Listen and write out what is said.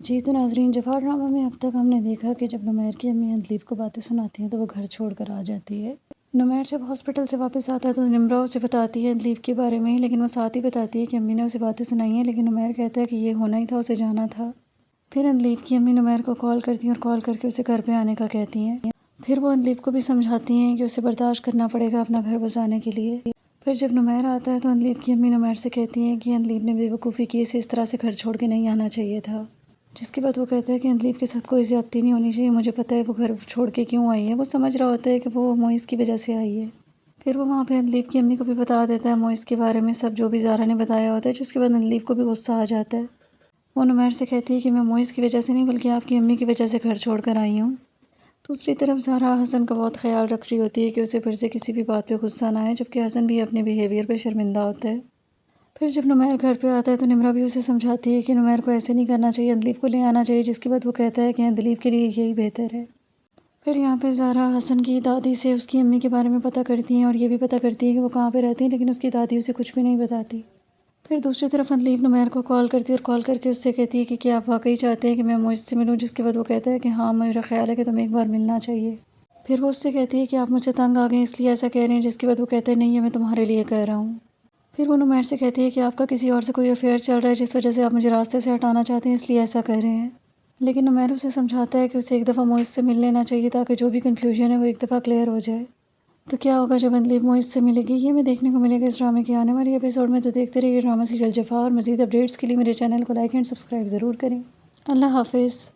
جی تو ناظرین، جفا ڈرامہ میں اب تک ہم نے دیکھا کہ جب نمیر کی امی عندلیب کو باتیں سناتی ہیں تو وہ گھر چھوڑ کر آ جاتی ہے۔ نمیر جب ہاسپٹل سے واپس آتا ہے تو نمرہ اسے بتاتی ہے عندلیب کے بارے میں، لیکن وہ ساتھ ہی بتاتی ہے کہ امی نے اسے باتیں سنائی ہیں، لیکن نمیر کہتا ہے کہ یہ ہونا ہی تھا، اسے جانا تھا۔ پھر عندلیب کی امی نمیر کو کال کرتی ہیں اور کال کر کے اسے گھر پہ آنے کا کہتی ہیں۔ پھر وہ عندلیب کو بھی سمجھاتی ہیں کہ اسے برداشت کرنا پڑے گا اپنا گھر بسانے کے لیے۔ پھر جب نمیر آتا ہے تو عندلیب کی امی نمیر سے کہتی ہیں کہ عندلیب نے بے وقوفی کی، اسے اس طرح سے گھر چھوڑ کے نہیں آنا چاہیے تھا۔ جس کے بعد وہ کہتا ہے کہ عندلیب کے ساتھ کوئی زیادتی نہیں ہونی چاہیے، مجھے پتہ ہے وہ گھر چھوڑ کے کیوں آئی ہے، وہ سمجھ رہا ہوتا ہے کہ وہ معیز کی وجہ سے آئی ہے۔ پھر وہ وہاں پہ عندلیب کی امی کو بھی بتا دیتا ہے معیز کے بارے میں سب جو بھی زارا نے بتایا ہوتا ہے، جس کے بعد عندلیب کو بھی غصہ آ جاتا ہے۔ وہ نمیر سے کہتی ہے کہ میں معیز کی وجہ سے نہیں بلکہ آپ کی امی کی وجہ سے گھر چھوڑ کر آئی ہوں۔ دوسری طرف زارا حسن کا بہت خیال رکھ رہی ہوتی ہے کہ اسے پھر سے کسی بھی بات پہ غصہ نہ آئے، جبکہ حسن بھی اپنے بیہیویئر پہ شرمندہ ہوتا ہے۔ پھر جب نمیر گھر پہ آتا ہے تو نمرہ بھی اسے سمجھاتی ہے کہ نمیر کو ایسے نہیں کرنا چاہیے، عندلیب کو لے آنا چاہیے، جس کے بعد وہ کہتا ہے کہ عندلیب کے لیے یہی بہتر ہے۔ پھر یہاں پہ زارا حسن کی دادی سے اس کی امی کے بارے میں پتہ کرتی ہیں اور یہ بھی پتہ کرتی ہے کہ وہ کہاں پہ رہتی ہیں، لیکن اس کی دادی اسے کچھ بھی نہیں بتاتی۔ پھر دوسری طرف عندلیب نمیر کو کال کرتی ہے اور کال کر کے اس سے کہتی ہے کہ کیا آپ واقعی چاہتے ہیں کہ میں معیز سے ملوں، جس کے بعد وہ کہتا ہے کہ ہاں، میرا خیال ہے کہ تمہیں ایک بار ملنا چاہیے۔ پھر وہ اس سے کہتی ہے کہ آپ مجھ سے تنگ آ گئے اس لیے ایسا کہہ رہے ہیں، جس کے بعد وہ کہتا ہے نہیں، یہ میں تمہارے لیے کہہ رہا ہوں۔ پھر وہ نمیر سے کہتی ہے کہ آپ کا کسی اور سے کوئی افیئر چل رہا ہے جس وجہ سے آپ مجھے راستے سے ہٹانا چاہتے ہیں، اس لیے ایسا کہہ رہے ہیں۔ لیکن نمیر اسے سمجھاتا ہے کہ اسے ایک دفعہ معیز سے مل لینا چاہیے تاکہ جو بھی کنفیوژن ہے وہ ایک دفعہ کلیئر ہو جائے۔ تو کیا ہوگا جب عندلیب معیز سے ملے گی، یہ میں دیکھنے کو ملے گا اس ڈرامے کے آنے والی ایپیسوڈ میں۔ تو دیکھتے رہیے ڈرامہ سیریل جفا، اور مزید اپڈیٹس کے لیے میرے چینل کو لائک اینڈ سبسکرائب ضرور کریں۔ اللہ حافظ۔